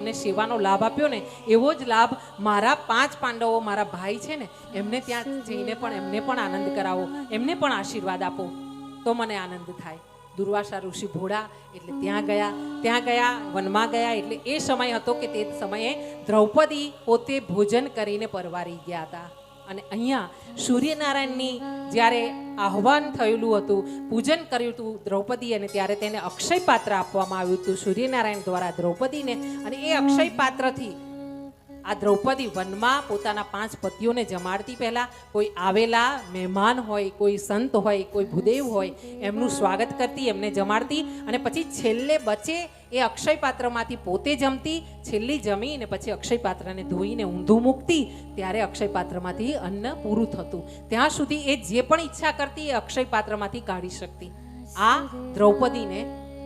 ને સેવાનો લાભ આપ્યો ને એવો જ લાભ મારા 5 પાંડવો મારા ભાઈ છે ને એમને ત્યાં જઈને પણ એમને પણ આનંદ કરાવો, એમને પણ આશીર્વાદ આપો તો મને આનંદ થાય. દુર્વાસા ઋષિ ભોળા એટલે ત્યાં ગયા વનમાં ગયા. એટલે એ સમય હતો કે તે સમયે દ્રૌપદી પોતે ભોજન કરીને પરવારી ગયા હતા. અને અહીંયા સૂર્યનારાયણની જ્યારે આહ્વાન થયેલું હતું, પૂજન કર્યું હતું દ્રૌપદી, અને ત્યારે તેને અક્ષય પાત્ર આપવામાં આવ્યું હતું સૂર્યનારાયણ દ્વારા દ્રૌપદીને. અને એ અક્ષય પાત્રથી આ દ્રૌપદી વનમાં પોતાના 5 પતિઓને જમાડતી. પહેલા કોઈ આવેલા મહેમાન હોય, કોઈ સંત હોય, કોઈ ભૂદેવ હોય, એમનું સ્વાગત કરતી, એમને જમાડતી. અને પછી છેલ્લે બચે એ અક્ષય પાત્રમાંથી પોતે જમતી. છેલ્લી જમી ને પછી અક્ષય પાત્રને ધોઈને ઊંધું મૂકતી. ત્યારે અક્ષય પાત્રમાંથી અન્ન પૂરું થતું. ત્યાં સુધી એ જે પણ ઈચ્છા કરતી એ અક્ષય પાત્રમાંથી કાઢી શકતી. આ દ્રૌપદીને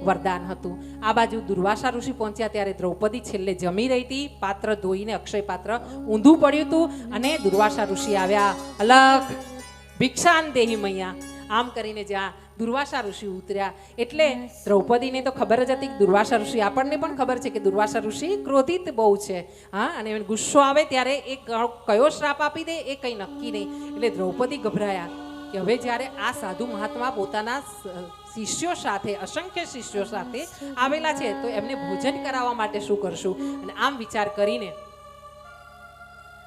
વરદાન હતું. આ બાજુ દુર્વાસા ઋષિ પહોંચ્યા ત્યારે દ્રૌપદી છેલ્લે જમી રહી હતી. પાત્ર ધોઈને અક્ષય પાત્ર ઊંધું પડ્યું હતું. અને દુર્વાસા ઋષિ આવ્યા, અલખ ભિક્ષાન દેહી મૈયા આમ કરીને જ્યાં દુર્વાસા ઋષિ ઉતર્યા. એટલે દ્રૌપદીને તો ખબર જ હતી કે દુર્વાસા ઋષિ, આપણને પણ ખબર છે કે દુર્વાસા ઋષિ ક્રોધિત બહુ છે. હા, અને ગુસ્સો આવે ત્યારે એ કયો શ્રાપ આપી દે એ કંઈ નક્કી નહીં. એટલે દ્રૌપદી ગભરાયા કે હવે જ્યારે આ સાધુ મહાત્મા પોતાના શિષ્યો સાથે, અસંખ્ય શિષ્યો સાથે આવેલા છે તો એમને ભોજન કરાવવા માટે શું કરશું. અને આમ વિચાર કરીને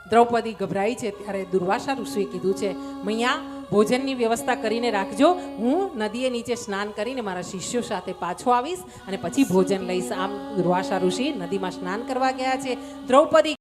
દ્રૌપદી ગભરાઈ છે. ત્યારે દુર્વાસા ઋષિએ કીધું છે, મૈયા ભોજનની વ્યવસ્થા કરીને રાખજો, હું નદીએ નીચે સ્નાન કરીને મારા શિષ્યો સાથે પાછો આવીશ અને પછી ભોજન લઈશ. આમ દુર્વાસા ઋષિ નદીમાં સ્નાન કરવા ગયા છે. દ્રૌપદી